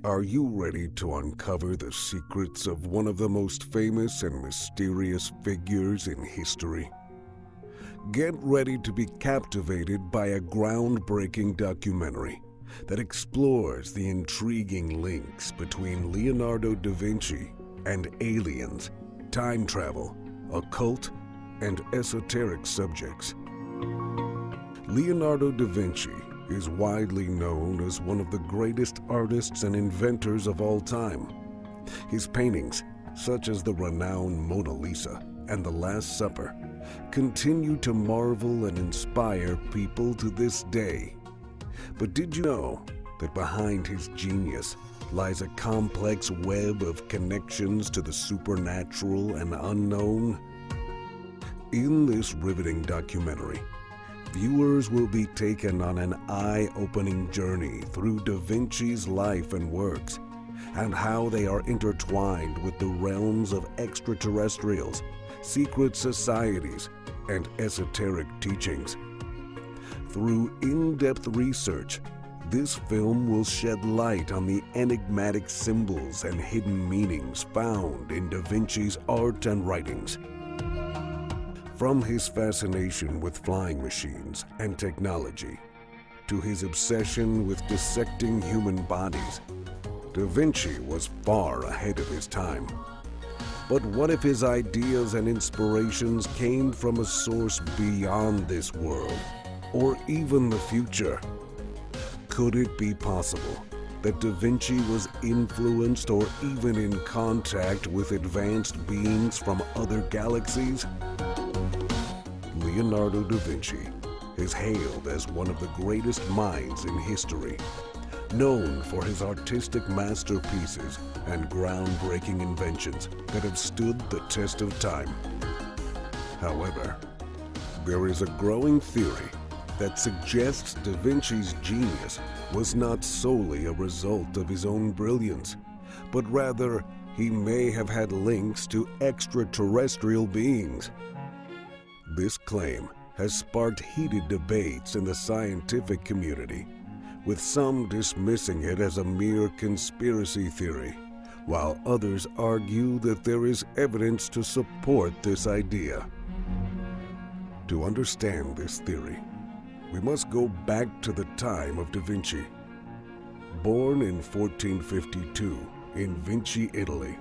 Are you ready to uncover the secrets of one of the most famous and mysterious figures in history? Get ready to be captivated by a groundbreaking documentary that explores the intriguing links between Leonardo da Vinci and aliens, time travel, occult, and esoteric subjects. Leonardo da Vinci is widely known as one of the greatest artists and inventors of all time. His paintings, such as the renowned Mona Lisa and The Last Supper, continue to marvel and inspire people to this day. But did you know that behind his genius lies a complex web of connections to the supernatural and unknown? In this riveting documentary, viewers will be taken on an eye-opening journey through Da Vinci's life and works, and how they are intertwined with the realms of extraterrestrials, secret societies, and esoteric teachings. Through in-depth research, this film will shed light on the enigmatic symbols and hidden meanings found in Da Vinci's art and writings. From his fascination with flying machines and technology, to his obsession with dissecting human bodies, Da Vinci was far ahead of his time. But what if his ideas and inspirations came from a source beyond this world, or even the future? Could it be possible that Da Vinci was influenced or even in contact with advanced beings from other galaxies? Leonardo da Vinci is hailed as one of the greatest minds in history, known for his artistic masterpieces and groundbreaking inventions that have stood the test of time. However, there is a growing theory that suggests Da Vinci's genius was not solely a result of his own brilliance, but rather he may have had links to extraterrestrial beings. This claim has sparked heated debates in the scientific community, with some dismissing it as a mere conspiracy theory, while others argue that there is evidence to support this idea. To understand this theory, we must go back to the time of Da Vinci. Born in 1452 in Vinci, Italy,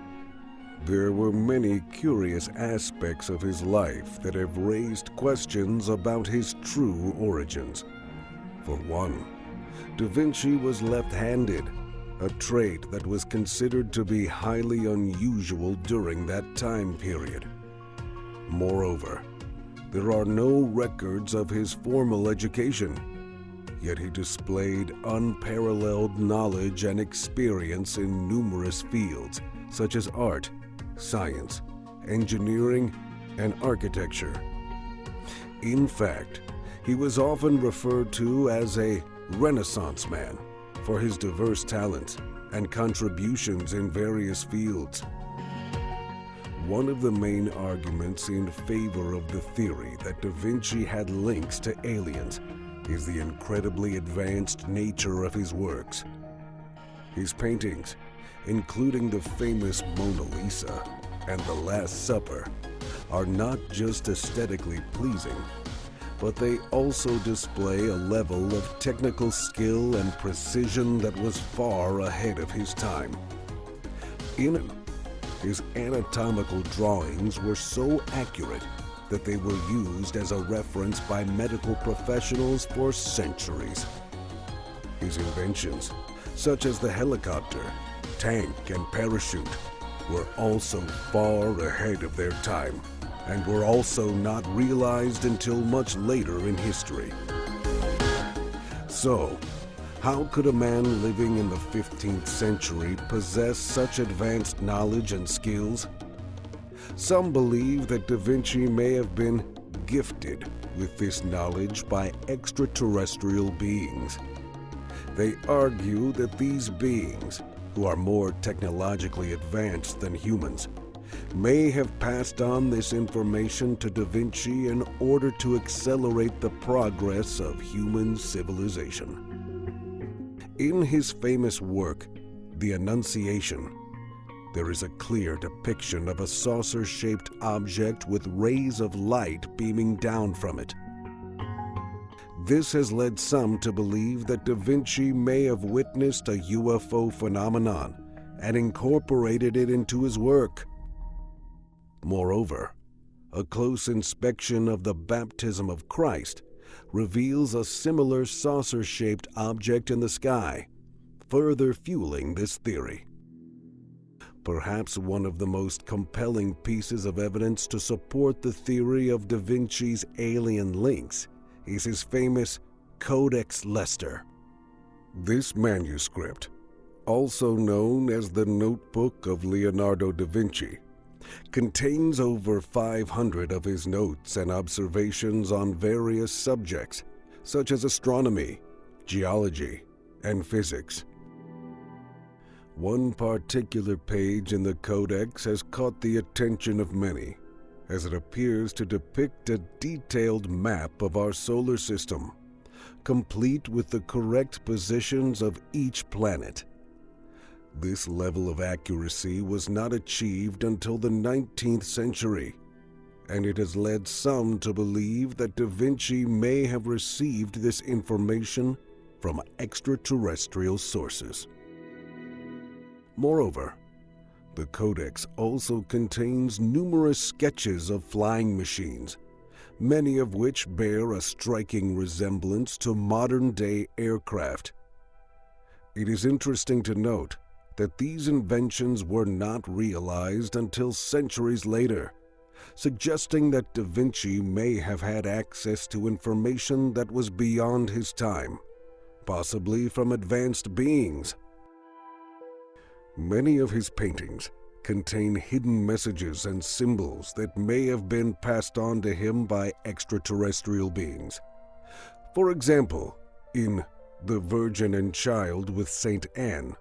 there were many curious aspects of his life that have raised questions about his true origins. For one, Da Vinci was left-handed, a trait that was considered to be highly unusual during that time period. Moreover, there are no records of his formal education, yet he displayed unparalleled knowledge and experience in numerous fields, such as art, science, engineering, and architecture. In fact, he was often referred to as a Renaissance man for his diverse talents and contributions in various fields. One of the main arguments in favor of the theory that Da Vinci had links to aliens is the incredibly advanced nature of his works. His paintings, including the famous Mona Lisa and The Last Supper, are not just aesthetically pleasing, but they also display a level of technical skill and precision that was far ahead of his time. In it, his anatomical drawings were so accurate that they were used as a reference by medical professionals for centuries. His inventions, such as the helicopter, tank, and parachute, were also far ahead of their time, and were also not realized until much later in history. So, how could a man living in the 15th century possess such advanced knowledge and skills? Some believe that Da Vinci may have been gifted with this knowledge by extraterrestrial beings. They argue that these beings, who are more technologically advanced than humans, may have passed on this information to Da Vinci in order to accelerate the progress of human civilization. In his famous work, the Annunciation, there is a clear depiction of a saucer-shaped object with rays of light beaming down from it. This has led some to believe that Da Vinci may have witnessed a UFO phenomenon and incorporated it into his work. Moreover, a close inspection of the baptism of Christ reveals a similar saucer-shaped object in the sky, further fueling this theory. Perhaps one of the most compelling pieces of evidence to support the theory of Da Vinci's alien links is his famous Codex Leicester. This manuscript, also known as the Notebook of Leonardo da Vinci, contains over 500 of his notes and observations on various subjects, such as astronomy, geology, and physics. One particular page in the Codex has caught the attention of many, as it appears to depict a detailed map of our solar system, complete with the correct positions of each planet. This level of accuracy was not achieved until the 19th century, and it has led some to believe that Da Vinci may have received this information from extraterrestrial sources. Moreover, the Codex also contains numerous sketches of flying machines, many of which bear a striking resemblance to modern-day aircraft. It is interesting to note that these inventions were not realized until centuries later, suggesting that Da Vinci may have had access to information that was beyond his time, possibly from advanced beings. Many of his paintings contain hidden messages and symbols that may have been passed on to him by extraterrestrial beings. For example, in The Virgin and Child with Saint Anne,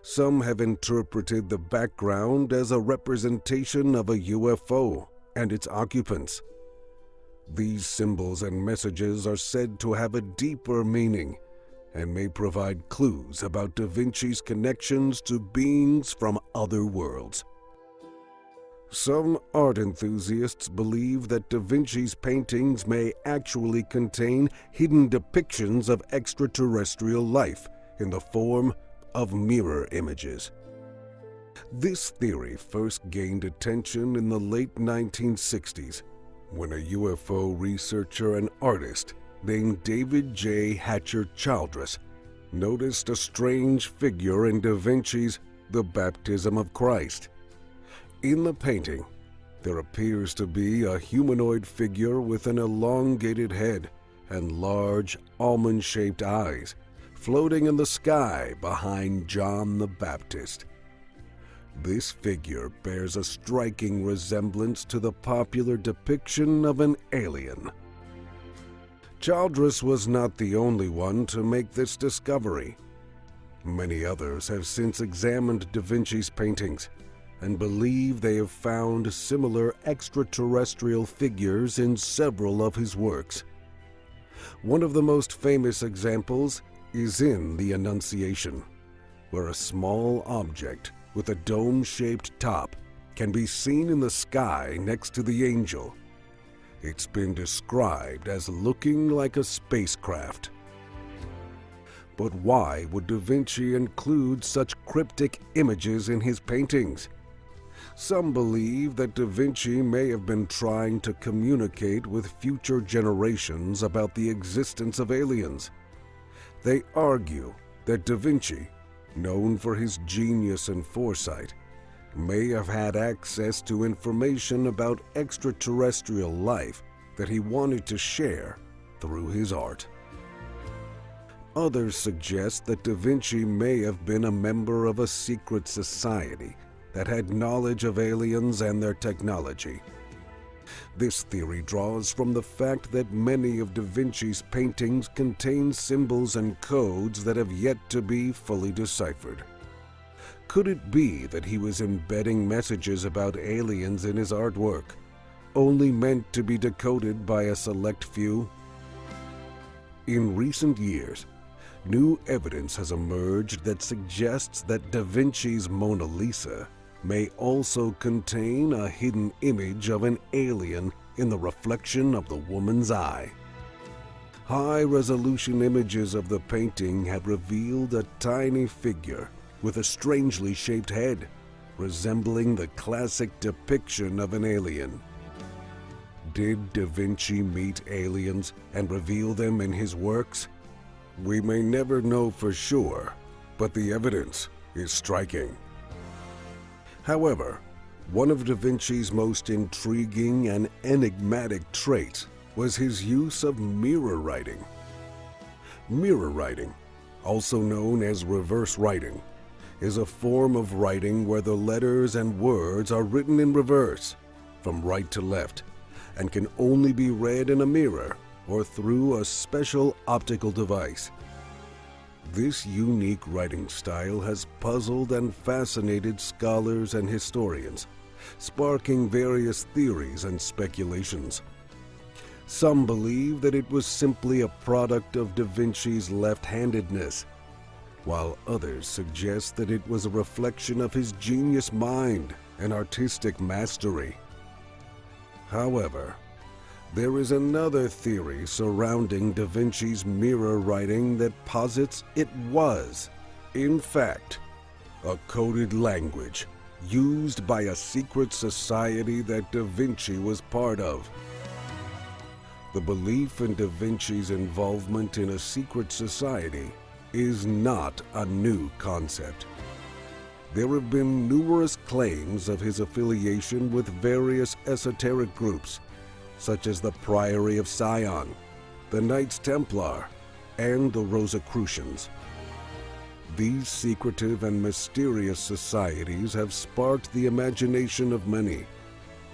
some have interpreted the background as a representation of a UFO and its occupants. These symbols and messages are said to have a deeper meaning and may provide clues about Da Vinci's connections to beings from other worlds. Some art enthusiasts believe that Da Vinci's paintings may actually contain hidden depictions of extraterrestrial life in the form of mirror images. This theory first gained attention in the late 1960s when a UFO researcher and artist named David J. Hatcher Childress noticed a strange figure in Da Vinci's The Baptism of Christ. In the painting, there appears to be a humanoid figure with an elongated head and large almond-shaped eyes floating in the sky behind John the Baptist. This figure bears a striking resemblance to the popular depiction of an alien. Childress was not the only one to make this discovery. Many others have since examined Da Vinci's paintings and believe they have found similar extraterrestrial figures in several of his works. One of the most famous examples is in The Annunciation, where a small object with a dome-shaped top can be seen in the sky next to the angel. It's been described as looking like a spacecraft. But why would Da Vinci include such cryptic images in his paintings? Some believe that Da Vinci may have been trying to communicate with future generations about the existence of aliens. They argue that Da Vinci, known for his genius and foresight, may have had access to information about extraterrestrial life that he wanted to share through his art. Others suggest that Da Vinci may have been a member of a secret society that had knowledge of aliens and their technology. This theory draws from the fact that many of Da Vinci's paintings contain symbols and codes that have yet to be fully deciphered. Could it be that he was embedding messages about aliens in his artwork, only meant to be decoded by a select few? In recent years, new evidence has emerged that suggests that Da Vinci's Mona Lisa may also contain a hidden image of an alien in the reflection of the woman's eye. High-resolution images of the painting have revealed a tiny figure with a strangely shaped head, resembling the classic depiction of an alien. Did Da Vinci meet aliens and reveal them in his works? We may never know for sure, but the evidence is striking. However, one of Da Vinci's most intriguing and enigmatic traits was his use of mirror writing. Mirror writing, also known as reverse writing, is a form of writing where the letters and words are written in reverse, from right to left, and can only be read in a mirror or through a special optical device. This unique writing style has puzzled and fascinated scholars and historians, sparking various theories and speculations. Some believe that it was simply a product of Da Vinci's left-handedness, while others suggest that it was a reflection of his genius mind and artistic mastery. However, there is another theory surrounding Da Vinci's mirror writing that posits it was, in fact, a coded language used by a secret society that Da Vinci was part of. The belief in Da Vinci's involvement in a secret society is not a new concept. There have been numerous claims of his affiliation with various esoteric groups, such as the Priory of Sion, the Knights Templar, and the Rosicrucians. These secretive and mysterious societies have sparked the imagination of many,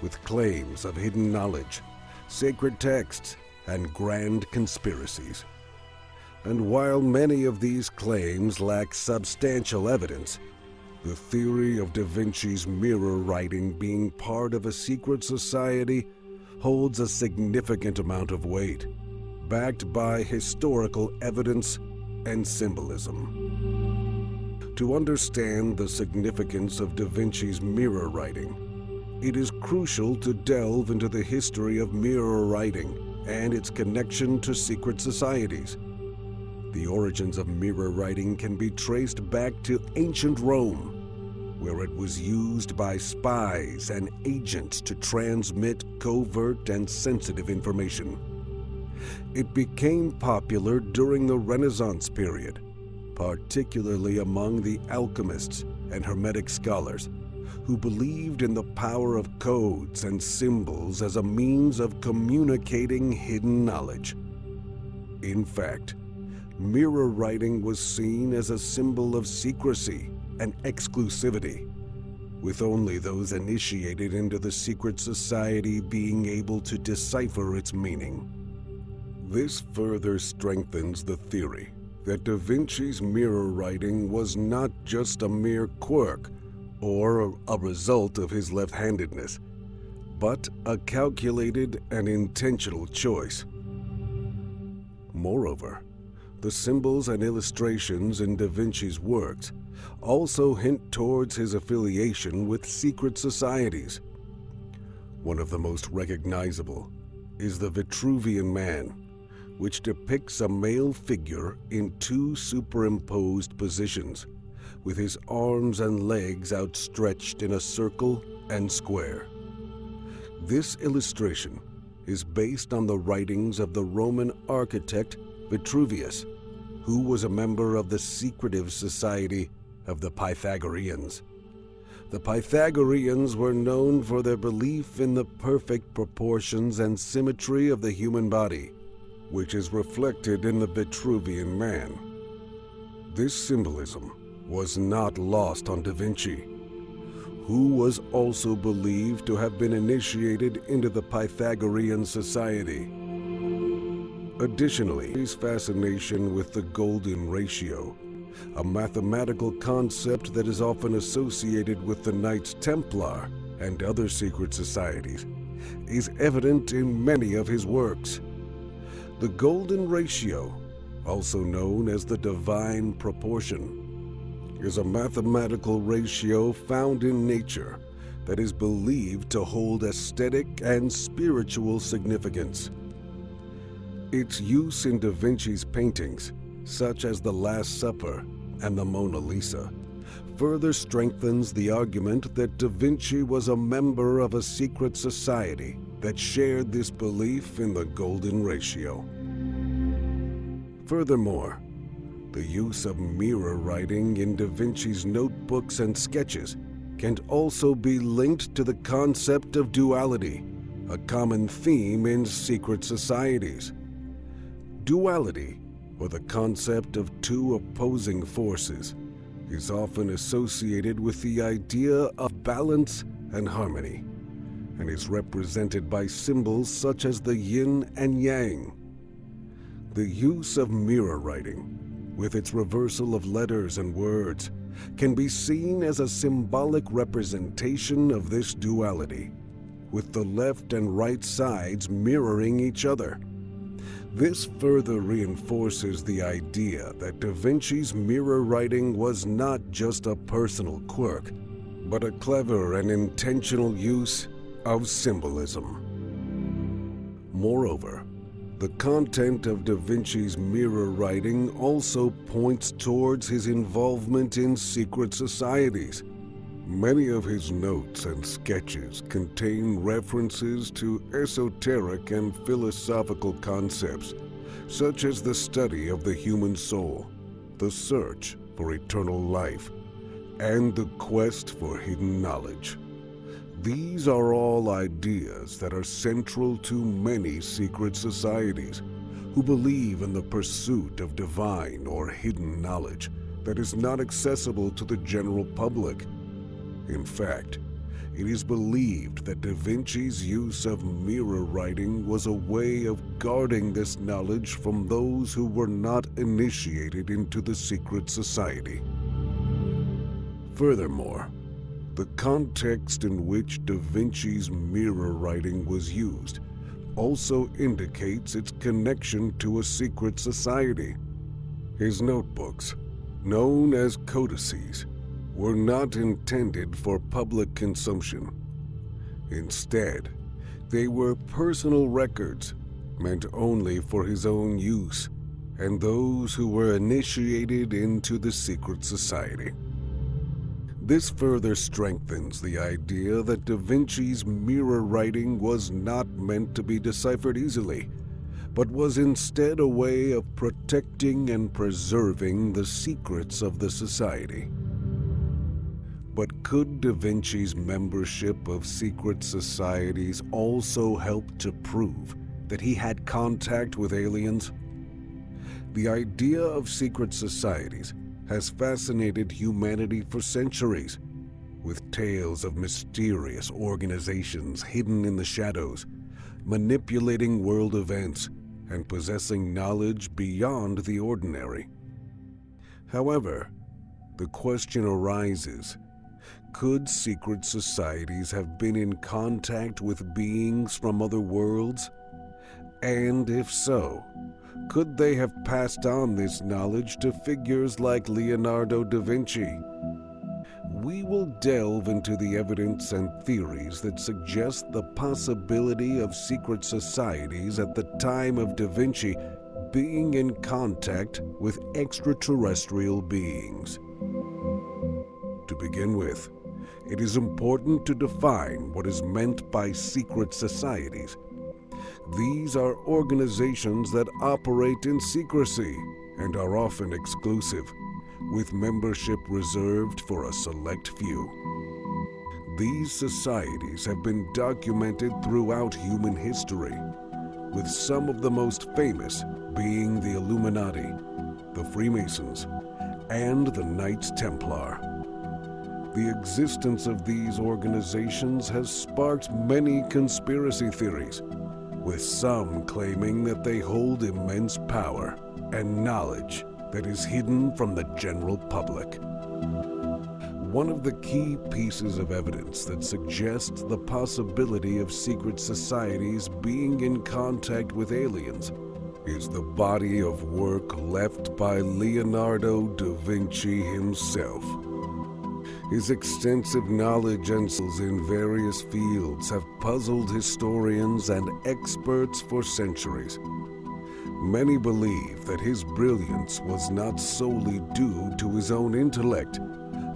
with claims of hidden knowledge, sacred texts, and grand conspiracies. And while many of these claims lack substantial evidence, the theory of Da Vinci's mirror writing being part of a secret society holds a significant amount of weight, backed by historical evidence and symbolism. To understand the significance of Da Vinci's mirror writing, it is crucial to delve into the history of mirror writing and its connection to secret societies. The origins of mirror writing can be traced back to ancient Rome, where it was used by spies and agents to transmit covert and sensitive information. It became popular during the Renaissance period, particularly among the alchemists and Hermetic scholars, who believed in the power of codes and symbols as a means of communicating hidden knowledge. In fact, mirror writing was seen as a symbol of secrecy and exclusivity, with only those initiated into the secret society being able to decipher its meaning. This further strengthens the theory that Da Vinci's mirror writing was not just a mere quirk or a result of his left-handedness, but a calculated and intentional choice. Moreover, the symbols and illustrations in Da Vinci's works also hint towards his affiliation with secret societies. One of the most recognizable is the Vitruvian Man, which depicts a male figure in two superimposed positions, with his arms and legs outstretched in a circle and square. This illustration is based on the writings of the Roman architect Vitruvius, who was a member of the secretive society of the Pythagoreans. The Pythagoreans were known for their belief in the perfect proportions and symmetry of the human body, which is reflected in the Vitruvian Man. This symbolism was not lost on Da Vinci, who was also believed to have been initiated into the Pythagorean society. Additionally, his fascination with the golden ratio, a mathematical concept that is often associated with the Knights Templar and other secret societies, is evident in many of his works. The golden ratio also known as the divine proportion, is a mathematical ratio found in nature that is believed to hold aesthetic and spiritual significance. Its use in Da Vinci's paintings, such as The Last Supper and the Mona Lisa, further strengthens the argument that Da Vinci was a member of a secret society that shared this belief in the golden ratio. Furthermore, the use of mirror writing in Da Vinci's notebooks and sketches can also be linked to the concept of duality, a common theme in secret societies. Duality, or the concept of two opposing forces, is often associated with the idea of balance and harmony, and is represented by symbols such as the yin and yang. The use of mirror writing, with its reversal of letters and words, can be seen as a symbolic representation of this duality, with the left and right sides mirroring each other. This further reinforces the idea that Da Vinci's mirror writing was not just a personal quirk, but a clever and intentional use of symbolism. Moreover, the content of Da Vinci's mirror writing also points towards his involvement in secret societies. Many of his notes and sketches contain references to esoteric and philosophical concepts, such as the study of the human soul, the search for eternal life, and the quest for hidden knowledge. These are all ideas that are central to many secret societies who believe in the pursuit of divine or hidden knowledge that is not accessible to the general public. In fact, it is believed that Da Vinci's use of mirror writing was a way of guarding this knowledge from those who were not initiated into the secret society. Furthermore, the context in which Da Vinci's mirror writing was used also indicates its connection to a secret society. His notebooks, known as codices, were not intended for public consumption. Instead, they were personal records meant only for his own use and those who were initiated into the secret society. This further strengthens the idea that Da Vinci's mirror writing was not meant to be deciphered easily, but was instead a way of protecting and preserving the secrets of the society. But could Da Vinci's membership of secret societies also help to prove that he had contact with aliens? The idea of secret societies has fascinated humanity for centuries, with tales of mysterious organizations hidden in the shadows, manipulating world events, and possessing knowledge beyond the ordinary. However, the question arises, could secret societies have been in contact with beings from other worlds? And if so, could they have passed on this knowledge to figures like Leonardo da Vinci? We will delve into the evidence and theories that suggest the possibility of secret societies at the time of Da Vinci being in contact with extraterrestrial beings. To begin with, it is important to define what is meant by secret societies. These are organizations that operate in secrecy and are often exclusive, with membership reserved for a select few. These societies have been documented throughout human history, with some of the most famous being the Illuminati, the Freemasons, and the Knights Templar. The existence of these organizations has sparked many conspiracy theories, with some claiming that they hold immense power and knowledge that is hidden from the general public. One of the key pieces of evidence that suggests the possibility of secret societies being in contact with aliens is the body of work left by Leonardo da Vinci himself. His extensive knowledge and skills in various fields have puzzled historians and experts for centuries. Many believe that his brilliance was not solely due to his own intellect,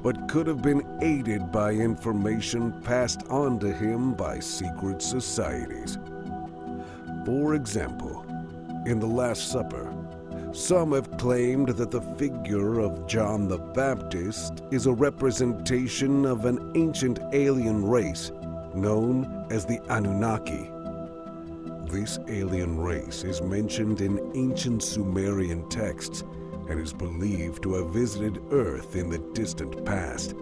but could have been aided by information passed on to him by secret societies. For example, in the Last Supper, some have claimed that the figure of John the Baptist is a representation of an ancient alien race known as the Anunnaki. This alien race is mentioned in ancient Sumerian texts and is believed to have visited Earth in the distant past.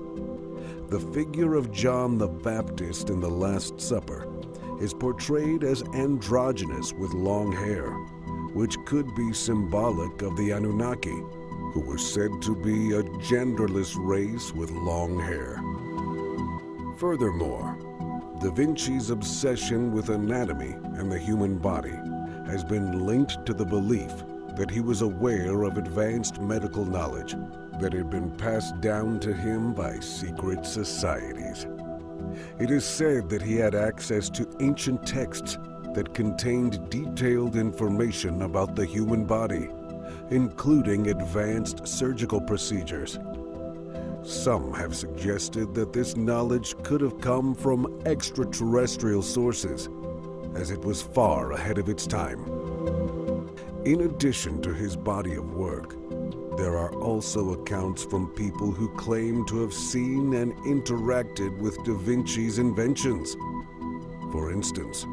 The figure of John the Baptist in the Last Supper is portrayed as androgynous with long hair, which could be symbolic of the Anunnaki, who were said to be a genderless race with long hair. Furthermore, Da Vinci's obsession with anatomy and the human body has been linked to the belief that he was aware of advanced medical knowledge that had been passed down to him by secret societies. It is said that he had access to ancient texts that contained detailed information about the human body, including advanced surgical procedures. Some have suggested that this knowledge could have come from extraterrestrial sources, as it was far ahead of its time. In addition to his body of work, there are also accounts from people who claim to have seen and interacted with Da Vinci's inventions. For instance,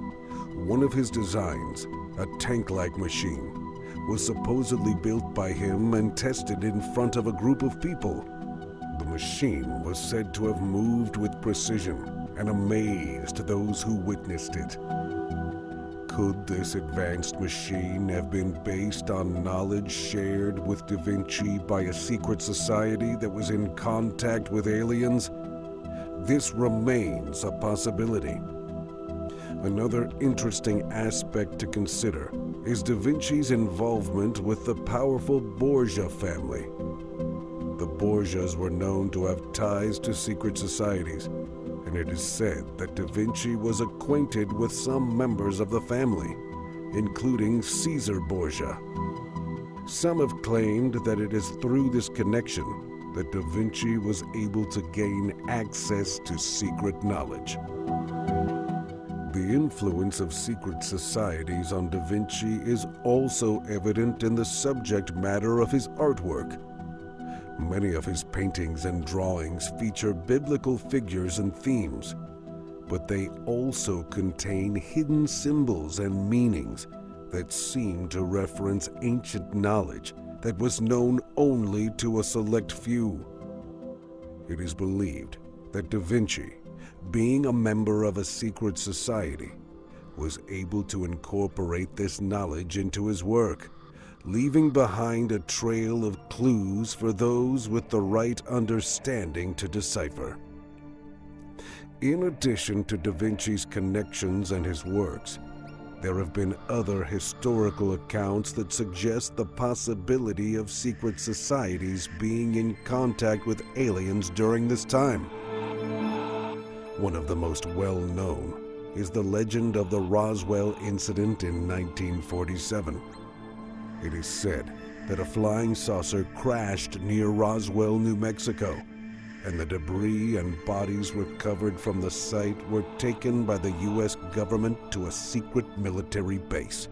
one of his designs, a tank-like machine, was supposedly built by him and tested in front of a group of people. The machine was said to have moved with precision and amazed those who witnessed it. Could this advanced machine have been based on knowledge shared with Da Vinci by a secret society that was in contact with aliens? This remains a possibility. Another interesting aspect to consider is Da Vinci's involvement with the powerful Borgia family. The Borgias were known to have ties to secret societies, and it is said that Da Vinci was acquainted with some members of the family, including Caesar Borgia. Some have claimed that it is through this connection that Da Vinci was able to gain access to secret knowledge. The influence of secret societies on Da Vinci is also evident in the subject matter of his artwork. Many of his paintings and drawings feature biblical figures and themes, but they also contain hidden symbols and meanings that seem to reference ancient knowledge that was known only to a select few. It is believed that Da Vinci, being a member of a secret society, was able to incorporate this knowledge into his work, leaving behind a trail of clues for those with the right understanding to decipher. In addition to Da Vinci's connections and his works, there have been other historical accounts that suggest the possibility of secret societies being in contact with aliens during this time. One of the most well-known is the legend of the Roswell incident in 1947. It is said that a flying saucer crashed near Roswell, New Mexico, and the debris and bodies recovered from the site were taken by the U.S. government to a secret military base.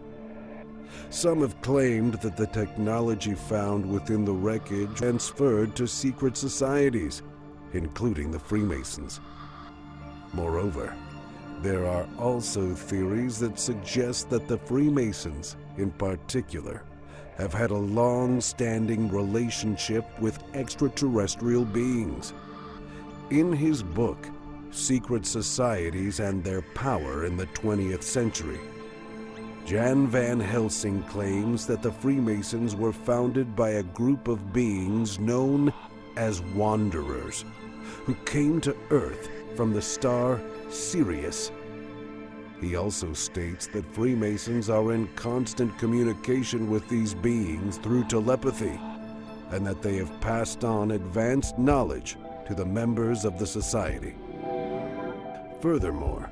Some have claimed that the technology found within the wreckage transferred to secret societies, including the Freemasons. Moreover, there are also theories that suggest that the Freemasons, in particular, have had a long-standing relationship with extraterrestrial beings. In his book, Secret Societies and Their Power in the 20th Century, Jan Van Helsing claims that the Freemasons were founded by a group of beings known as Wanderers, who came to Earth from the star Sirius. He also states that Freemasons are in constant communication with these beings through telepathy, and that they have passed on advanced knowledge to the members of the society. Furthermore,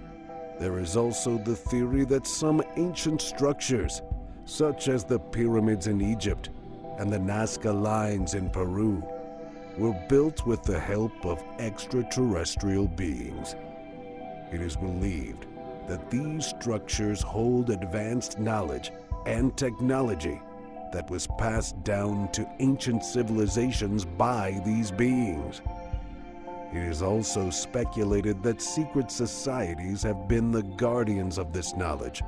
there is also the theory that some ancient structures, such as the pyramids in Egypt and the Nazca lines in Peru, were built with the help of extraterrestrial beings. It is believed that these structures hold advanced knowledge and technology that was passed down to ancient civilizations by these beings. It is also speculated that secret societies have been the guardians of this knowledge,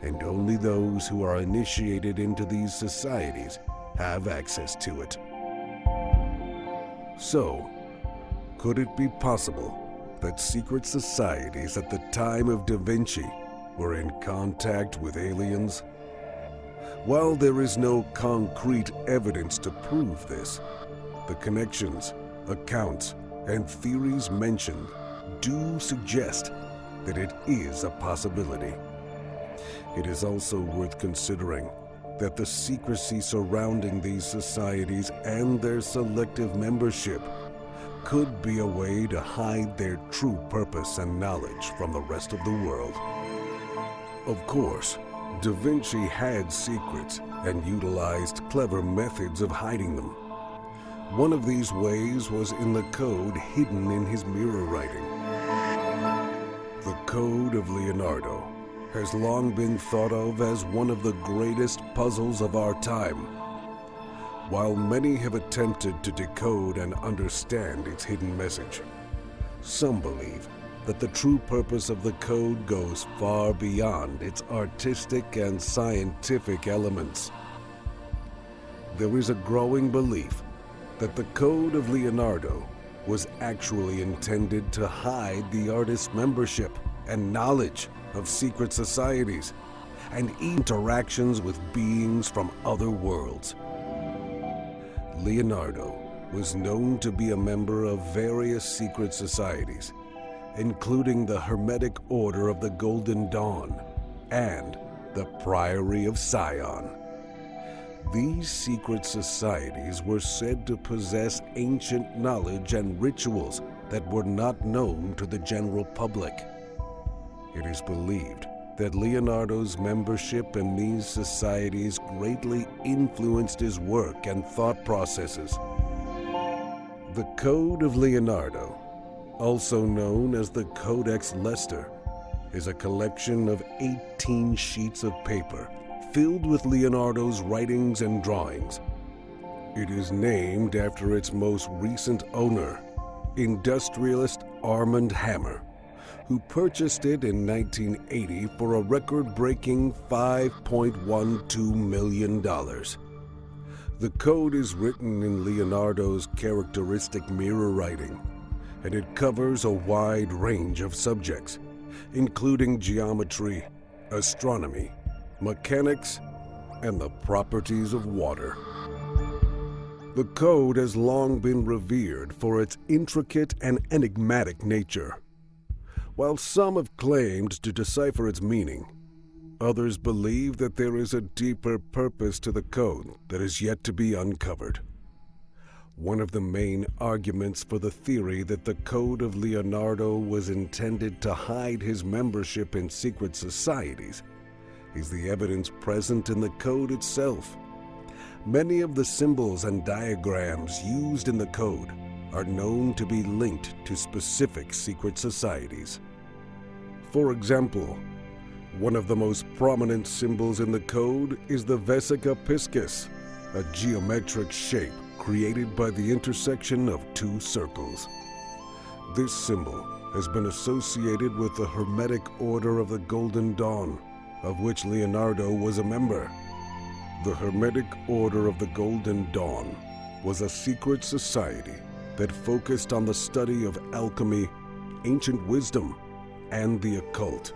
and only those who are initiated into these societies have access to it. So, could it be possible that secret societies at the time of Da Vinci were in contact with aliens? While there is no concrete evidence to prove this, the connections, accounts, and theories mentioned do suggest that it is a possibility. It is also worth considering that the secrecy surrounding these societies and their selective membership could be a way to hide their true purpose and knowledge from the rest of the world. Of course, Da Vinci had secrets and utilized clever methods of hiding them. One of these ways was in the code hidden in his mirror writing. The Code of Leonardo has long been thought of as one of the greatest puzzles of our time. While many have attempted to decode and understand its hidden message, some believe that the true purpose of the code goes far beyond its artistic and scientific elements. There is a growing belief that the Code of Leonardo was actually intended to hide the artist's membership and knowledge of secret societies and interactions with beings from other worlds. Leonardo was known to be a member of various secret societies, including the Hermetic Order of the Golden Dawn and the Priory of Sion. These secret societies were said to possess ancient knowledge and rituals that were not known to the general public. It is believed that Leonardo's membership in these societies greatly influenced his work and thought processes. The Code of Leonardo, also known as the Codex Leicester, is a collection of 18 sheets of paper filled with Leonardo's writings and drawings. It is named after its most recent owner, industrialist Armand Hammer, who purchased it in 1980 for a record-breaking $5.12 million. The code is written in Leonardo's characteristic mirror writing, and it covers a wide range of subjects, including geometry, astronomy, mechanics, and the properties of water. The code has long been revered for its intricate and enigmatic nature. While some have claimed to decipher its meaning, others believe that there is a deeper purpose to the code that is yet to be uncovered. One of the main arguments for the theory that the Code of Leonardo was intended to hide his membership in secret societies is the evidence present in the code itself. Many of the symbols and diagrams used in the code are known to be linked to specific secret societies. For example, one of the most prominent symbols in the code is the Vesica Piscis, a geometric shape created by the intersection of two circles. This symbol has been associated with the Hermetic Order of the Golden Dawn, of which Leonardo was a member. The Hermetic Order of the Golden Dawn was a secret society that focused on the study of alchemy, ancient wisdom, and the occult.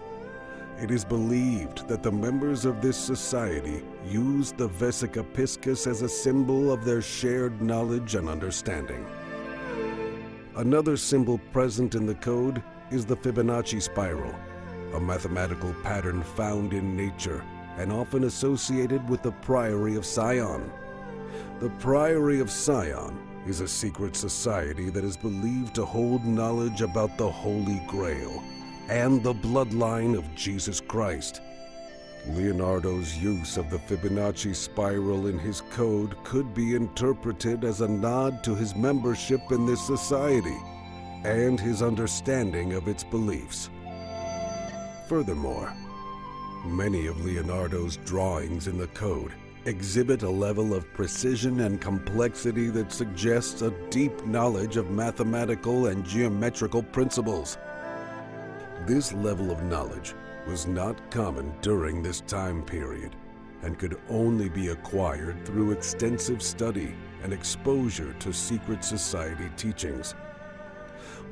It is believed that the members of this society used the Vesica Piscis as a symbol of their shared knowledge and understanding. Another symbol present in the code is the Fibonacci spiral, a mathematical pattern found in nature and often associated with the Priory of Sion. The Priory of Sion is a secret society that is believed to hold knowledge about the Holy Grail and the bloodline of Jesus Christ. Leonardo's use of the Fibonacci spiral in his code could be interpreted as a nod to his membership in this society and his understanding of its beliefs. Furthermore, many of Leonardo's drawings in the code exhibit a level of precision and complexity that suggests a deep knowledge of mathematical and geometrical principles. This level of knowledge was not common during this time period and could only be acquired through extensive study and exposure to secret society teachings.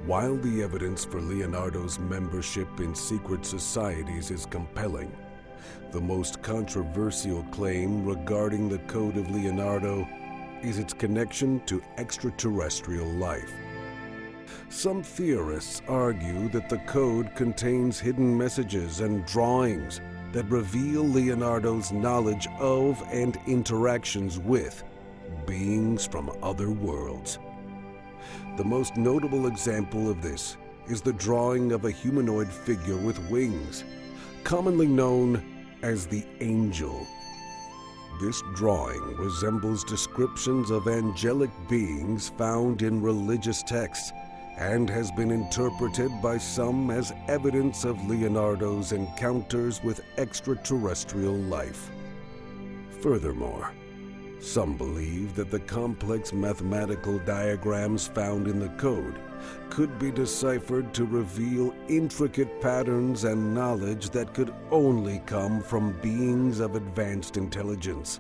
While the evidence for Leonardo's membership in secret societies is compelling, the most controversial claim regarding the Code of Leonardo is its connection to extraterrestrial life. Some theorists argue that the code contains hidden messages and drawings that reveal Leonardo's knowledge of and interactions with beings from other worlds. The most notable example of this is the drawing of a humanoid figure with wings, commonly known as the angel. This drawing resembles descriptions of angelic beings found in religious texts and has been interpreted by some as evidence of Leonardo's encounters with extraterrestrial life. Furthermore, some believe that the complex mathematical diagrams found in the code could be deciphered to reveal intricate patterns and knowledge that could only come from beings of advanced intelligence.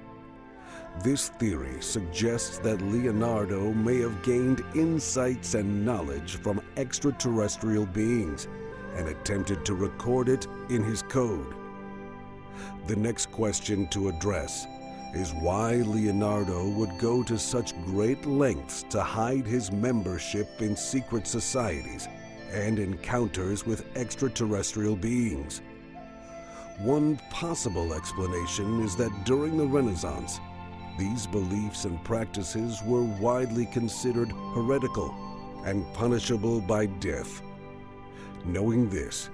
This theory suggests that Leonardo may have gained insights and knowledge from extraterrestrial beings and attempted to record it in his code. The next question to address is why Leonardo would go to such great lengths to hide his membership in secret societies and encounters with extraterrestrial beings. One possible explanation is that during the Renaissance, these beliefs and practices were widely considered heretical and punishable by death. Knowing this,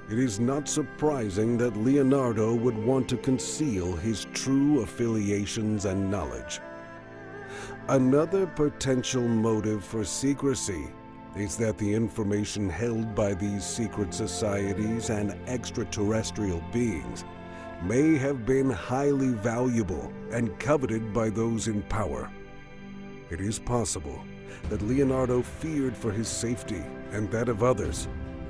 it is not surprising that Leonardo would want to conceal his true affiliations and knowledge. Another potential motive for secrecy is that the information held by these secret societies and extraterrestrial beings may have been highly valuable and coveted by those in power. It is possible that Leonardo feared for his safety and that of others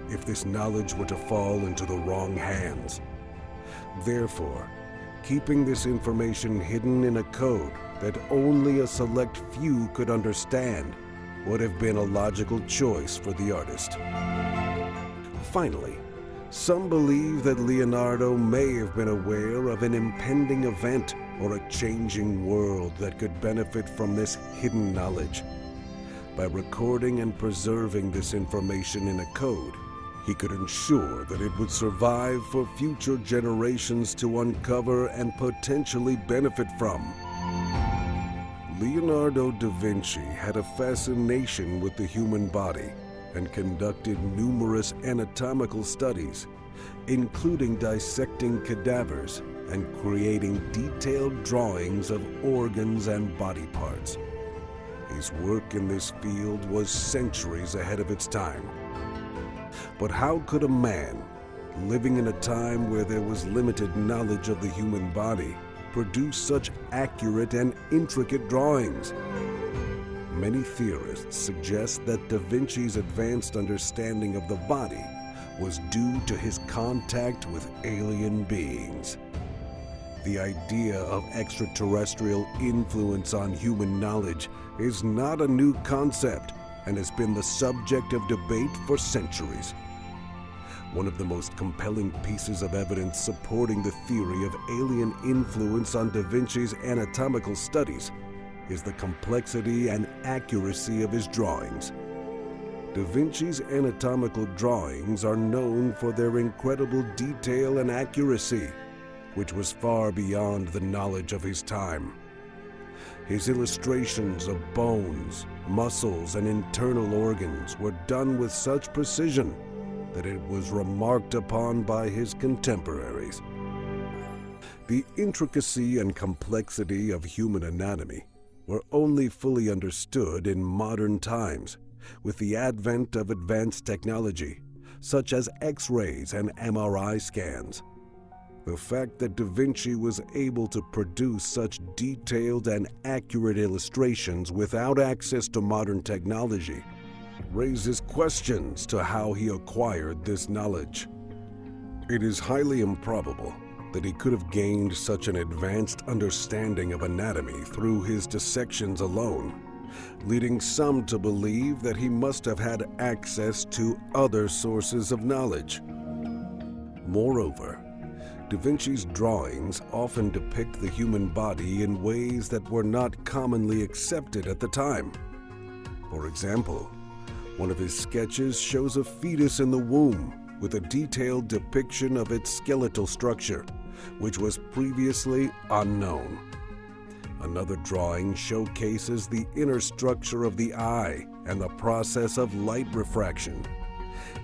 if this knowledge were to fall into the wrong hands. Therefore, keeping this information hidden in a code that only a select few could understand would have been a logical choice for the artist. Finally, some believe that Leonardo may have been aware of an impending event or a changing world that could benefit from this hidden knowledge. By recording and preserving this information in a code, he could ensure that it would survive for future generations to uncover and potentially benefit from. Leonardo da Vinci had a fascination with the human body and conducted numerous anatomical studies, including dissecting cadavers and creating detailed drawings of organs and body parts. His work in this field was centuries ahead of its time. But how could a man, living in a time where there was limited knowledge of the human body, produce such accurate and intricate drawings? Many theorists suggest that Da Vinci's advanced understanding of the body was due to his contact with alien beings. The idea of extraterrestrial influence on human knowledge is not a new concept and has been the subject of debate for centuries. One of the most compelling pieces of evidence supporting the theory of alien influence on Da Vinci's anatomical studies is the complexity and accuracy of his drawings. Da Vinci's anatomical drawings are known for their incredible detail and accuracy, which was far beyond the knowledge of his time. His illustrations of bones, muscles, and internal organs were done with such precision that it was remarked upon by his contemporaries. The intricacy and complexity of human anatomy were only fully understood in modern times with the advent of advanced technology, such as X-rays and MRI scans. The fact that Da Vinci was able to produce such detailed and accurate illustrations without access to modern technology raises questions to how he acquired this knowledge. It is highly improbable that he could have gained such an advanced understanding of anatomy through his dissections alone, leading some to believe that he must have had access to other sources of knowledge. Moreover, Da Vinci's drawings often depict the human body in ways that were not commonly accepted at the time. For example, one of his sketches shows a fetus in the womb with a detailed depiction of its skeletal structure, which was previously unknown. Another drawing showcases the inner structure of the eye and the process of light refraction.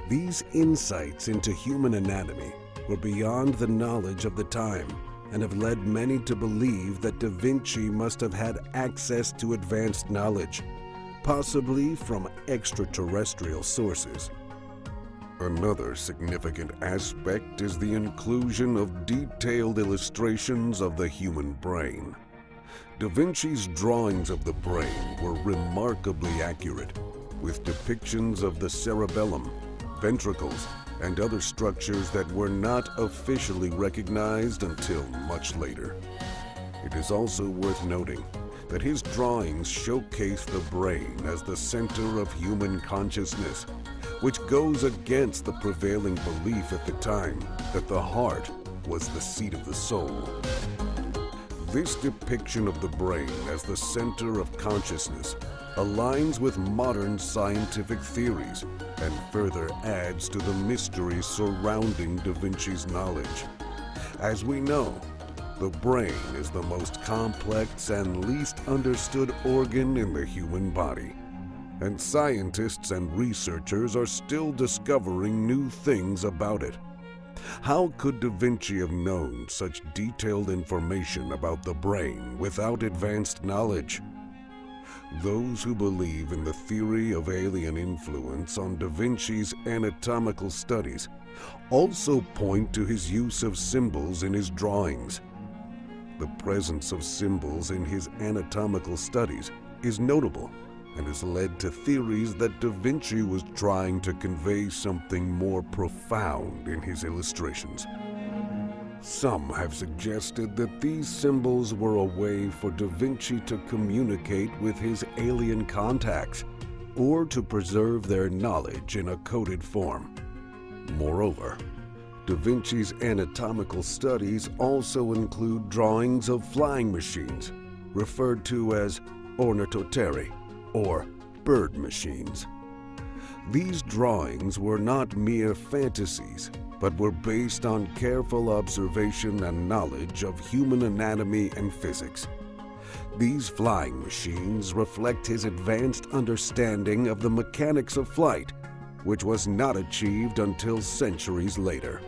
These insights into human anatomy were beyond the knowledge of the time and have led many to believe that Da Vinci must have had access to advanced knowledge, possibly from extraterrestrial sources. Another significant aspect is the inclusion of detailed illustrations of the human brain. Da Vinci's drawings of the brain were remarkably accurate, with depictions of the cerebellum, ventricles, and other structures that were not officially recognized until much later. It is also worth noting that his drawings showcase the brain as the center of human consciousness, which goes against the prevailing belief at the time that the heart was the seat of the soul. This depiction of the brain as the center of consciousness aligns with modern scientific theories and further adds to the mystery surrounding Da Vinci's knowledge. As we know, the brain is the most complex and least understood organ in the human body, and scientists and researchers are still discovering new things about it. How could Da Vinci have known such detailed information about the brain without advanced knowledge? Those who believe in the theory of alien influence on Da Vinci's anatomical studies also point to his use of symbols in his drawings. The presence of symbols in his anatomical studies is notable and has led to theories that Da Vinci was trying to convey something more profound in his illustrations. Some have suggested that these symbols were a way for Da Vinci to communicate with his alien contacts or to preserve their knowledge in a coded form. Moreover, Da Vinci's anatomical studies also include drawings of flying machines, referred to as ornithopteri, or bird machines. These drawings were not mere fantasies, but were based on careful observation and knowledge of human anatomy and physics. These flying machines reflect his advanced understanding of the mechanics of flight, which was not achieved until centuries later.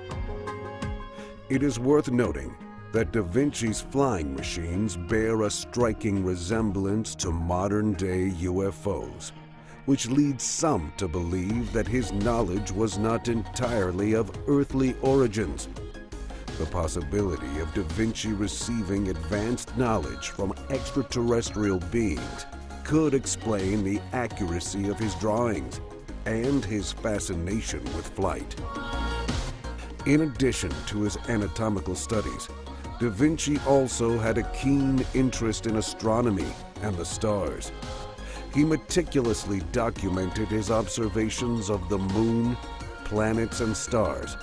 It is worth noting that Da Vinci's flying machines bear a striking resemblance to modern-day UFOs, which leads some to believe that his knowledge was not entirely of earthly origins. The possibility of Da Vinci receiving advanced knowledge from extraterrestrial beings could explain the accuracy of his drawings and his fascination with flight. In addition to his anatomical studies, Da Vinci also had a keen interest in astronomy and the stars. He meticulously documented his observations of the moon, planets, and stars,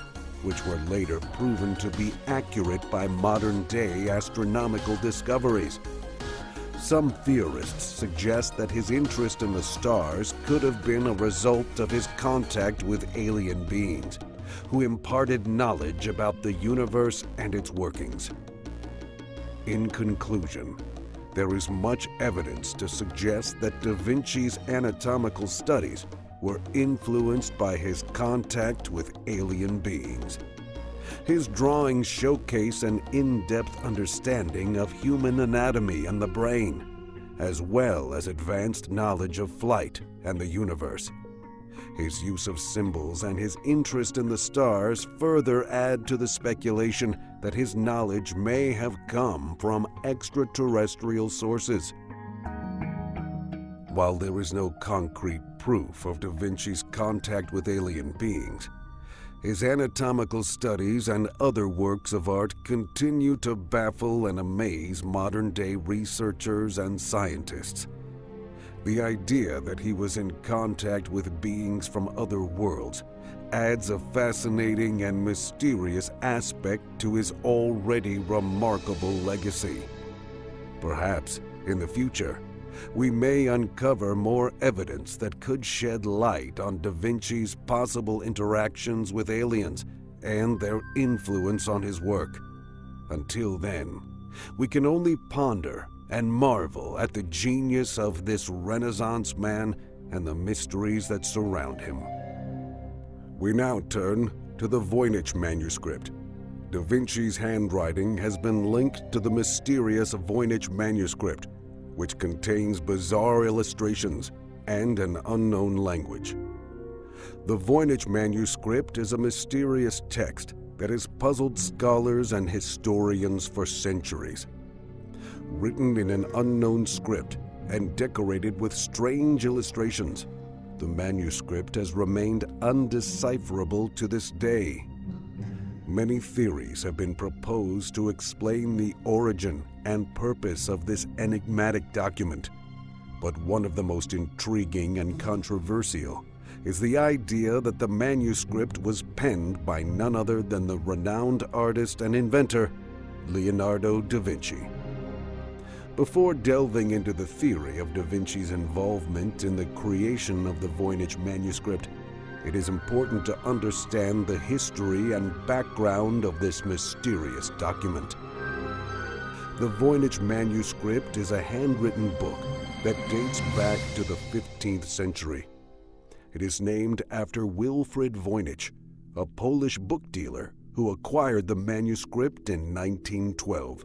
which were later proven to be accurate by modern-day astronomical discoveries. Some theorists suggest that his interest in the stars could have been a result of his contact with alien beings, who imparted knowledge about the universe and its workings. In conclusion, there is much evidence to suggest that Da Vinci's anatomical studies were influenced by his contact with alien beings. His drawings showcase an in-depth understanding of human anatomy and the brain, as well as advanced knowledge of flight and the universe. His use of symbols and his interest in the stars further add to the speculation that his knowledge may have come from extraterrestrial sources. While there is no concrete proof of Da Vinci's contact with alien beings, his anatomical studies and other works of art continue to baffle and amaze modern-day researchers and scientists. The idea that he was in contact with beings from other worlds adds a fascinating and mysterious aspect to his already remarkable legacy. Perhaps, in the future, we may uncover more evidence that could shed light on Da Vinci's possible interactions with aliens and their influence on his work. Until then, we can only ponder and marvel at the genius of this Renaissance man and the mysteries that surround him. We now turn to the Voynich manuscript. Da Vinci's handwriting has been linked to the mysterious Voynich manuscript, which contains bizarre illustrations and an unknown language. The Voynich manuscript is a mysterious text that has puzzled scholars and historians for centuries. Written in an unknown script and decorated with strange illustrations, the manuscript has remained undecipherable to this day. Many theories have been proposed to explain the origin and purpose of this enigmatic document, but one of the most intriguing and controversial is the idea that the manuscript was penned by none other than the renowned artist and inventor, Leonardo da Vinci. Before delving into the theory of Da Vinci's involvement in the creation of the Voynich manuscript, it is important to understand the history and background of this mysterious document. The Voynich manuscript is a handwritten book that dates back to the 15th century. It is named after Wilfrid Voynich, a Polish book dealer who acquired the manuscript in 1912.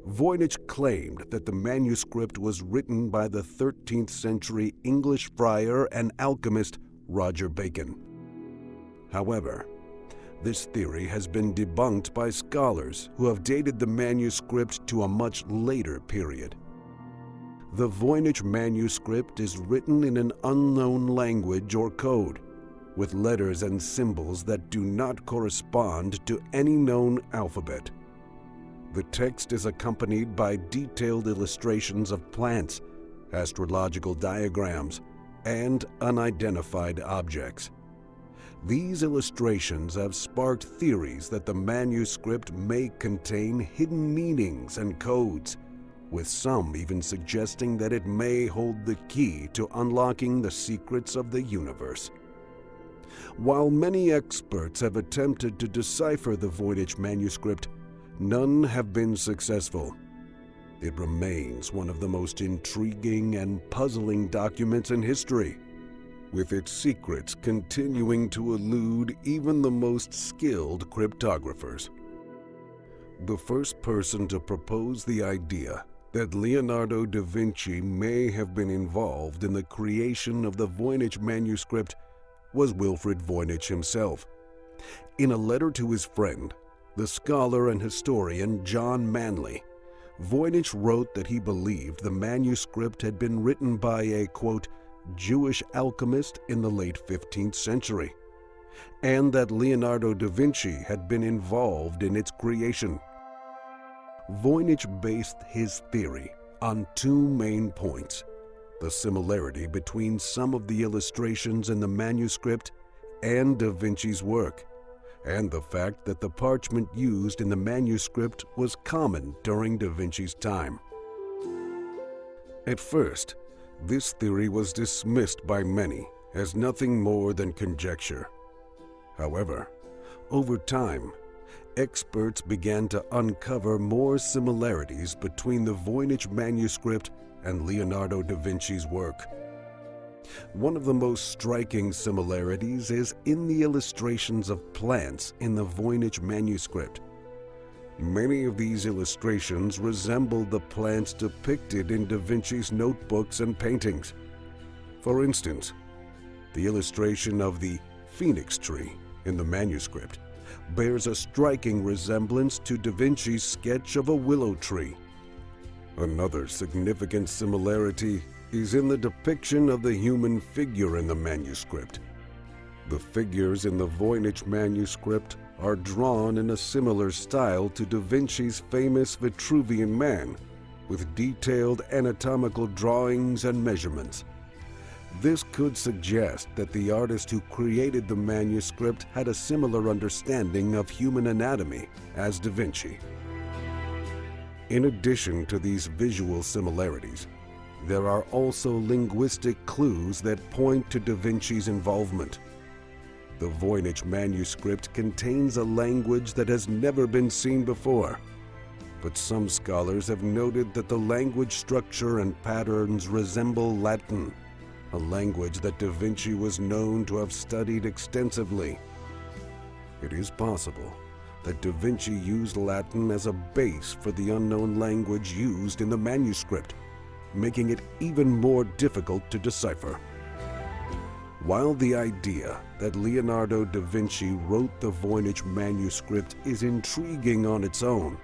Voynich claimed that the manuscript was written by the 13th century English friar and alchemist Roger Bacon. However, this theory has been debunked by scholars who have dated the manuscript to a much later period. The Voynich manuscript is written in an unknown language or code, with letters and symbols that do not correspond to any known alphabet. The text is accompanied by detailed illustrations of plants, astrological diagrams, and unidentified objects. These illustrations have sparked theories that the manuscript may contain hidden meanings and codes, with some even suggesting that it may hold the key to unlocking the secrets of the universe. While many experts have attempted to decipher the Voynich manuscript, none have been successful. It remains one of the most intriguing and puzzling documents in history, with its secrets continuing to elude even the most skilled cryptographers. The first person to propose the idea that Leonardo da Vinci may have been involved in the creation of the Voynich manuscript was Wilfrid Voynich himself. In a letter to his friend, the scholar and historian John Manley, Voynich wrote that he believed the manuscript had been written by a, quote, Jewish alchemist in the late 15th century, and that Leonardo da Vinci had been involved in its creation. Voynich based his theory on two main points: the similarity between some of the illustrations in the manuscript and Da Vinci's work, and the fact that the parchment used in the manuscript was common during Da Vinci's time. At first, this theory was dismissed by many as nothing more than conjecture. However, over time, experts began to uncover more similarities between the Voynich manuscript and Leonardo da Vinci's work. One of the most striking similarities is in the illustrations of plants in the Voynich manuscript. Many of these illustrations resemble the plants depicted in da Vinci's notebooks and paintings. For instance, the illustration of the phoenix tree in the manuscript bears a striking resemblance to da Vinci's sketch of a willow tree. Another significant similarity is in the depiction of the human figure in the manuscript. The figures in the Voynich manuscript are drawn in a similar style to da Vinci's famous Vitruvian Man, with detailed anatomical drawings and measurements. This could suggest that the artist who created the manuscript had a similar understanding of human anatomy as da Vinci. In addition to these visual similarities, there are also linguistic clues that point to da Vinci's involvement. The Voynich manuscript contains a language that has never been seen before, but some scholars have noted that the language structure and patterns resemble Latin, a language that da Vinci was known to have studied extensively. It is possible that da Vinci used Latin as a base for the unknown language used in the manuscript, making it even more difficult to decipher. While the idea that Leonardo da Vinci wrote the Voynich manuscript is intriguing on its own,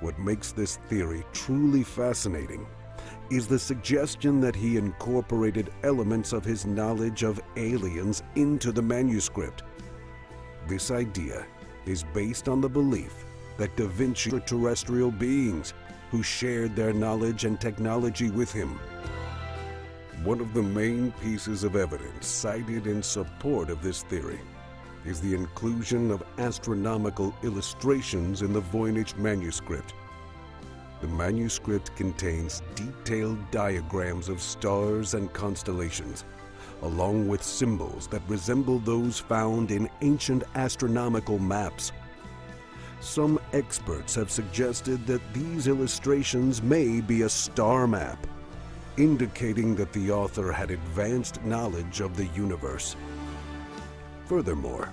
what makes this theory truly fascinating is the suggestion that he incorporated elements of his knowledge of aliens into the manuscript. This idea is based on the belief that da Vinci were terrestrial beings who shared their knowledge and technology with him. One of the main pieces of evidence cited in support of this theory is the inclusion of astronomical illustrations in the Voynich manuscript. The manuscript contains detailed diagrams of stars and constellations, along with symbols that resemble those found in ancient astronomical maps. Some experts have suggested that these illustrations may be a star map, indicating that the author had advanced knowledge of the universe. Furthermore,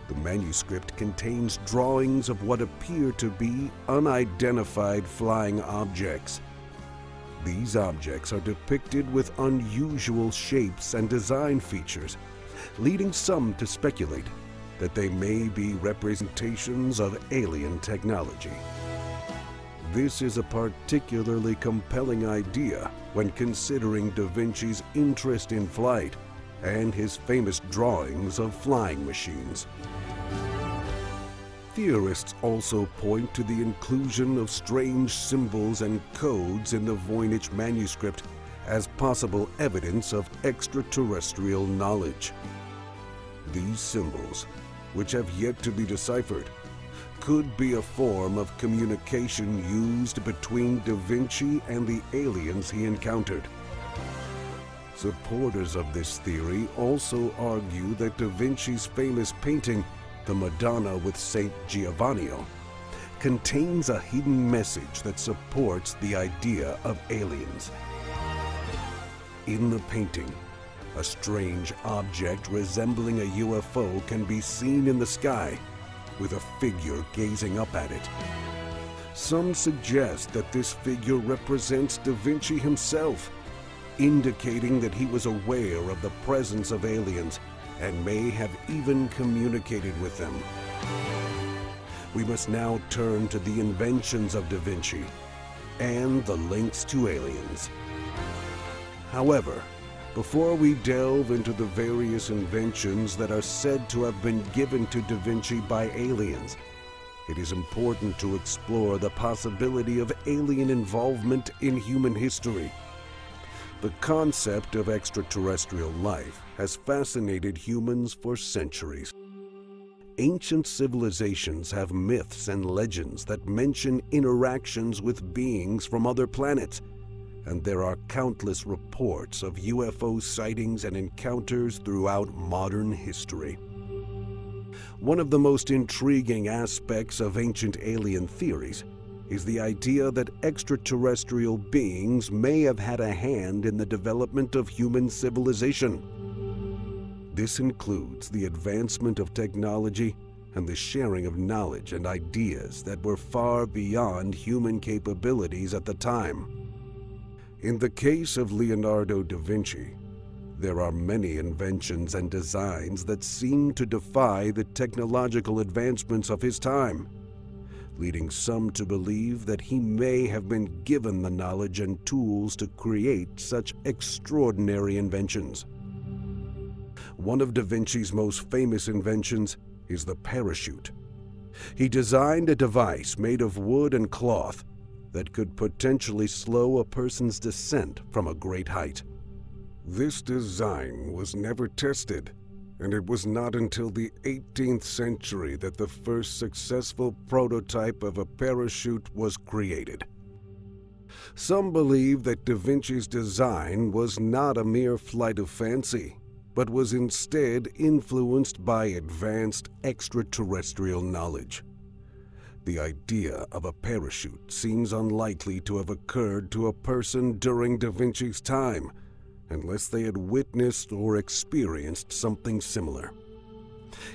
the manuscript contains drawings of what appear to be unidentified flying objects. These objects are depicted with unusual shapes and design features, leading some to speculate that they may be representations of alien technology. This is a particularly compelling idea when considering da Vinci's interest in flight and his famous drawings of flying machines. Theorists also point to the inclusion of strange symbols and codes in the Voynich manuscript as possible evidence of extraterrestrial knowledge. These symbols, which have yet to be deciphered, could be a form of communication used between da Vinci and the aliens he encountered. Supporters of this theory also argue that da Vinci's famous painting, The Madonna with Saint Giovanni, contains a hidden message that supports the idea of aliens. In the painting, a strange object resembling a UFO can be seen in the sky, with a figure gazing up at it. Some suggest that this figure represents da Vinci himself, indicating that he was aware of the presence of aliens and may have even communicated with them. We must now turn to the inventions of da Vinci and the links to aliens. However, before we delve into the various inventions that are said to have been given to da Vinci by aliens, it is important to explore the possibility of alien involvement in human history. The concept of extraterrestrial life has fascinated humans for centuries. Ancient civilizations have myths and legends that mention interactions with beings from other planets, and there are countless reports of UFO sightings and encounters throughout modern history. One of the most intriguing aspects of ancient alien theories is the idea that extraterrestrial beings may have had a hand in the development of human civilization. This includes the advancement of technology and the sharing of knowledge and ideas that were far beyond human capabilities at the time. In the case of Leonardo da Vinci, there are many inventions and designs that seem to defy the technological advancements of his time, leading some to believe that he may have been given the knowledge and tools to create such extraordinary inventions. One of Da Vinci's most famous inventions is the parachute. He designed a device made of wood and cloth that could potentially slow a person's descent from a great height. This design was never tested, and it was not until the 18th century that the first successful prototype of a parachute was created. Some believe that Da Vinci's design was not a mere flight of fancy, but was instead influenced by advanced extraterrestrial knowledge. The idea of a parachute seems unlikely to have occurred to a person during Da Vinci's time, unless they had witnessed or experienced something similar.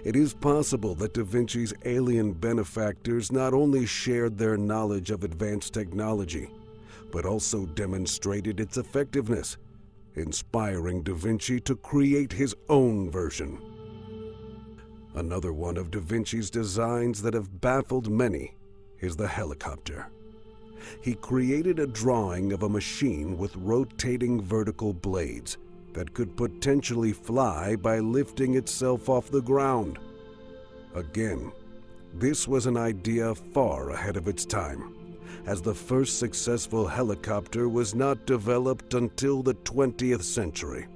It is possible that Da Vinci's alien benefactors not only shared their knowledge of advanced technology, but also demonstrated its effectiveness, inspiring Da Vinci to create his own version. Another one of Da Vinci's designs that have baffled many is the helicopter. He created a drawing of a machine with rotating vertical blades that could potentially fly by lifting itself off the ground. Again, this was an idea far ahead of its time, as the first successful helicopter was not developed until the 20th century.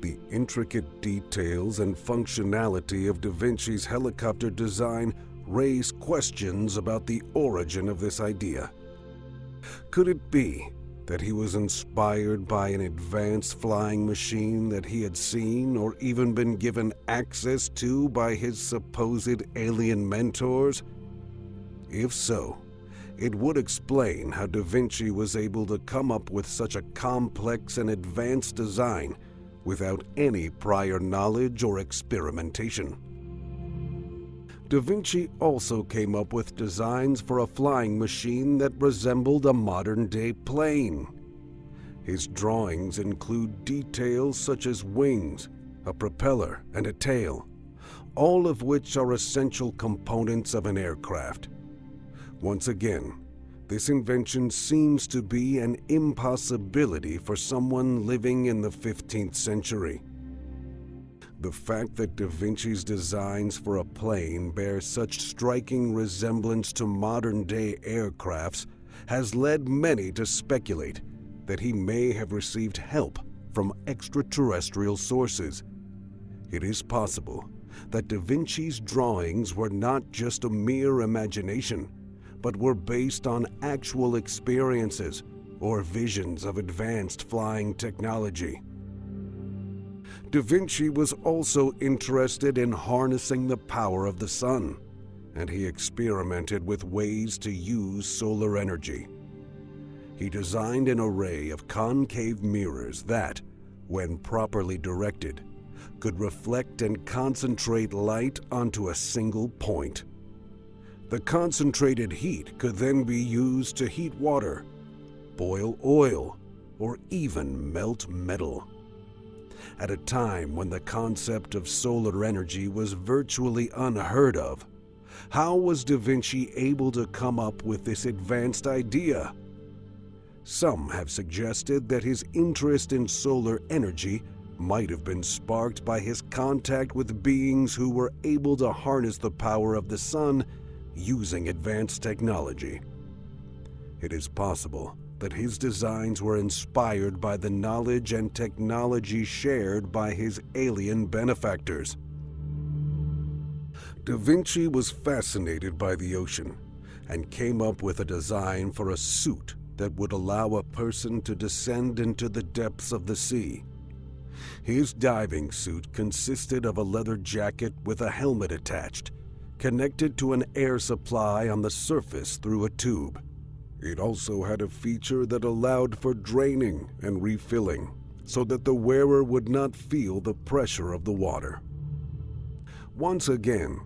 The intricate details and functionality of Da Vinci's helicopter design raise questions about the origin of this idea. Could it be that he was inspired by an advanced flying machine that he had seen or even been given access to by his supposed alien mentors? If so, it would explain how Da Vinci was able to come up with such a complex and advanced design without any prior knowledge or experimentation. Da Vinci also came up with designs for a flying machine that resembled a modern-day plane. His drawings include details such as wings, a propeller, and a tail, all of which are essential components of an aircraft. Once again, this invention seems to be an impossibility for someone living in the 15th century. The fact that Da Vinci's designs for a plane bear such striking resemblance to modern-day aircrafts has led many to speculate that he may have received help from extraterrestrial sources. It is possible that Da Vinci's drawings were not just a mere imagination, but were based on actual experiences or visions of advanced flying technology. Da Vinci was also interested in harnessing the power of the sun, and he experimented with ways to use solar energy. He designed an array of concave mirrors that, when properly directed, could reflect and concentrate light onto a single point. The concentrated heat could then be used to heat water, boil oil, or even melt metal. At a time when the concept of solar energy was virtually unheard of, how was Da Vinci able to come up with this advanced idea? Some have suggested that his interest in solar energy might have been sparked by his contact with beings who were able to harness the power of the sun using advanced technology. It is possible that his designs were inspired by the knowledge and technology shared by his alien benefactors. Da Vinci was fascinated by the ocean and came up with a design for a suit that would allow a person to descend into the depths of the sea. His diving suit consisted of a leather jacket with a helmet attached, connected to an air supply on the surface through a tube. It also had a feature that allowed for draining and refilling, so that the wearer would not feel the pressure of the water. Once again,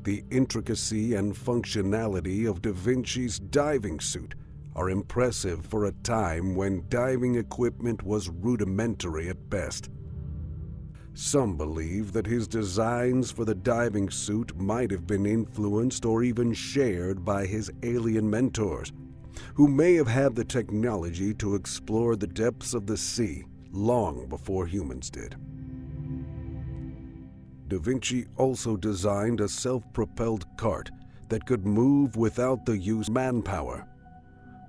the intricacy and functionality of Da Vinci's diving suit are impressive for a time when diving equipment was rudimentary at best. Some believe that his designs for the diving suit might have been influenced or even shared by his alien mentors, who may have had the technology to explore the depths of the sea long before humans did. Da Vinci also designed a self-propelled cart that could move without the use of manpower.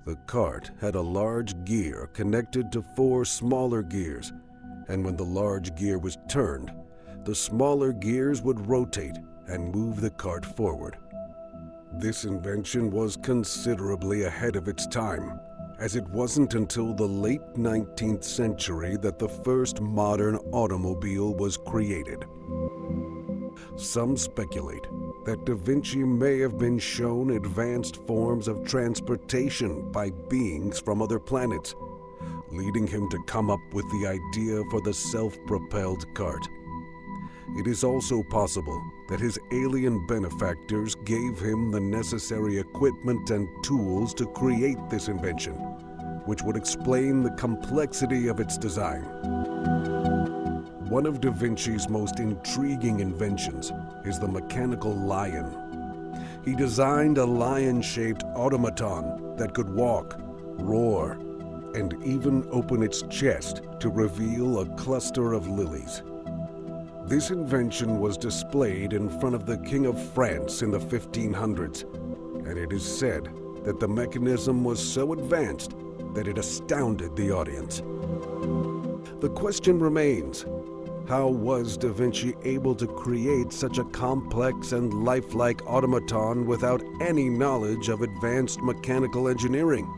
The cart had a large gear connected to 4 smaller gears, and when the large gear was turned, the smaller gears would rotate and move the cart forward. This invention was considerably ahead of its time, as it wasn't until the late 19th century that the first modern automobile was created. Some speculate that Da Vinci may have been shown advanced forms of transportation by beings from other planets, leading him to come up with the idea for the self-propelled cart. It is also possible that his alien benefactors gave him the necessary equipment and tools to create this invention, which would explain the complexity of its design. One of Da Vinci's most intriguing inventions is the mechanical lion. He designed a lion-shaped automaton that could walk, roar, and even open its chest to reveal a cluster of lilies. This invention was displayed in front of the King of France in the 1500s, and it is said that the mechanism was so advanced that it astounded the audience. The question remains, how was Da Vinci able to create such a complex and lifelike automaton without any knowledge of advanced mechanical engineering?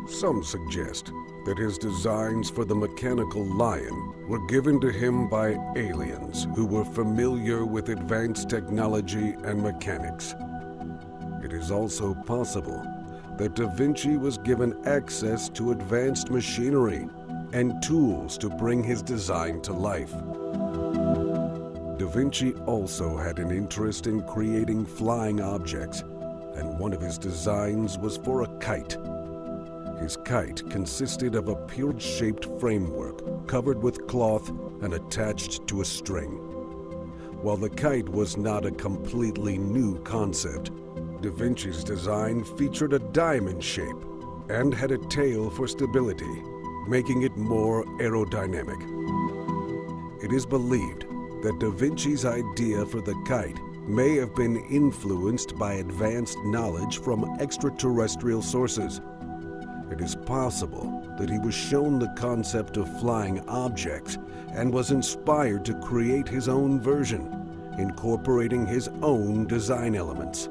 Some suggest that his designs for the mechanical lion were given to him by aliens who were familiar with advanced technology and mechanics. It is also possible that Da Vinci was given access to advanced machinery and tools to bring his design to life. Da Vinci also had an interest in creating flying objects, and one of his designs was for a kite. His kite consisted of a pyramid-shaped framework covered with cloth and attached to a string. While the kite was not a completely new concept, Da Vinci's design featured a diamond shape and had a tail for stability, making it more aerodynamic. It is believed that Da Vinci's idea for the kite may have been influenced by advanced knowledge from extraterrestrial sources. It is possible that he was shown the concept of flying objects and was inspired to create his own version, incorporating his own design elements.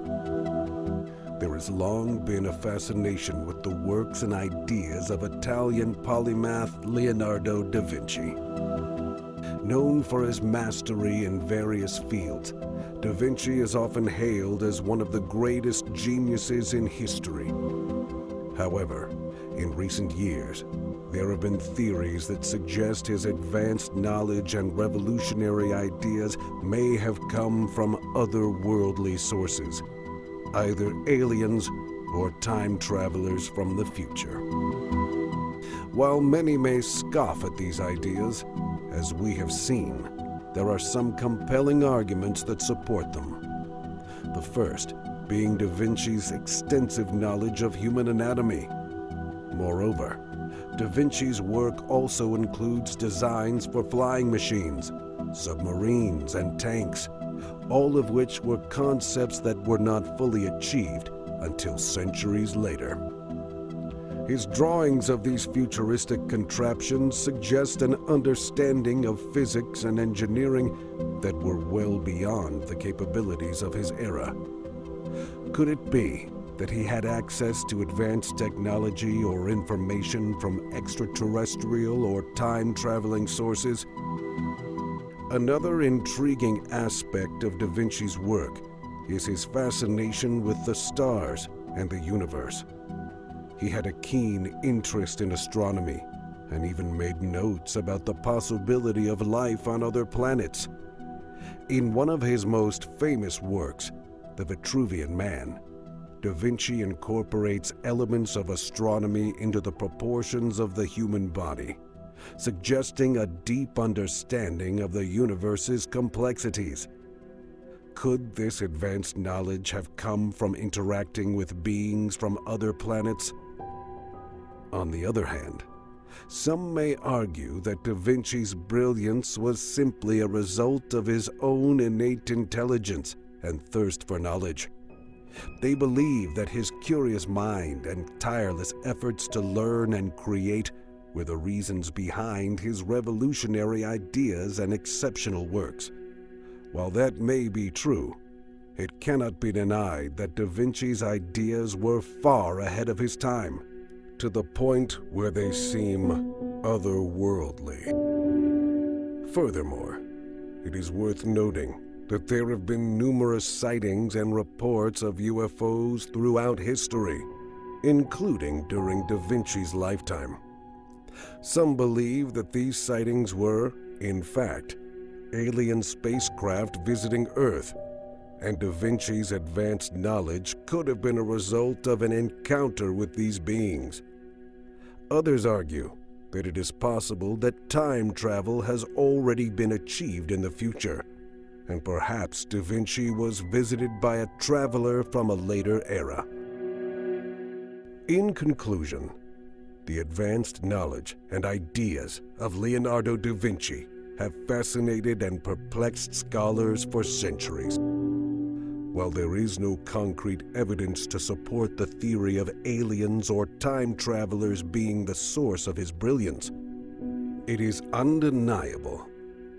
There has long been a fascination with the works and ideas of Italian polymath Leonardo da Vinci. Known for his mastery in various fields, Da Vinci is often hailed as one of the greatest geniuses in history. However, in recent years, there have been theories that suggest his advanced knowledge and revolutionary ideas may have come from otherworldly sources, either aliens or time travelers from the future. While many may scoff at these ideas, as we have seen, there are some compelling arguments that support them. The first being Da Vinci's extensive knowledge of human anatomy. Moreover, Da Vinci's work also includes designs for flying machines, submarines, and tanks, all of which were concepts that were not fully achieved until centuries later. His drawings of these futuristic contraptions suggest an understanding of physics and engineering that were well beyond the capabilities of his era. Could it be that he had access to advanced technology or information from extraterrestrial or time-traveling sources? Another intriguing aspect of Da Vinci's work is his fascination with the stars and the universe. He had a keen interest in astronomy and even made notes about the possibility of life on other planets. In one of his most famous works, The Vitruvian Man, Da Vinci incorporates elements of astronomy into the proportions of the human body, suggesting a deep understanding of the universe's complexities. Could this advanced knowledge have come from interacting with beings from other planets? On the other hand, some may argue that Da Vinci's brilliance was simply a result of his own innate intelligence and thirst for knowledge. They believe that his curious mind and tireless efforts to learn and create were the reasons behind his revolutionary ideas and exceptional works. While that may be true, it cannot be denied that Da Vinci's ideas were far ahead of his time, to the point where they seem otherworldly. Furthermore, it is worth noting that there have been numerous sightings and reports of UFOs throughout history, including during Da Vinci's lifetime. Some believe that these sightings were, in fact, alien spacecraft visiting Earth, and Da Vinci's advanced knowledge could have been a result of an encounter with these beings. Others argue that it is possible that time travel has already been achieved in the future, and perhaps Da Vinci was visited by a traveler from a later era. In conclusion, the advanced knowledge and ideas of Leonardo da Vinci have fascinated and perplexed scholars for centuries. While there is no concrete evidence to support the theory of aliens or time travelers being the source of his brilliance, it is undeniable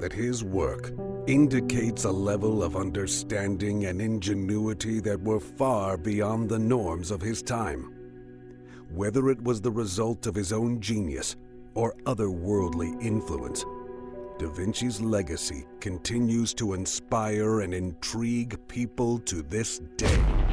that his work indicates a level of understanding and ingenuity that were far beyond the norms of his time. Whether it was the result of his own genius or otherworldly influence, Da Vinci's legacy continues to inspire and intrigue people to this day.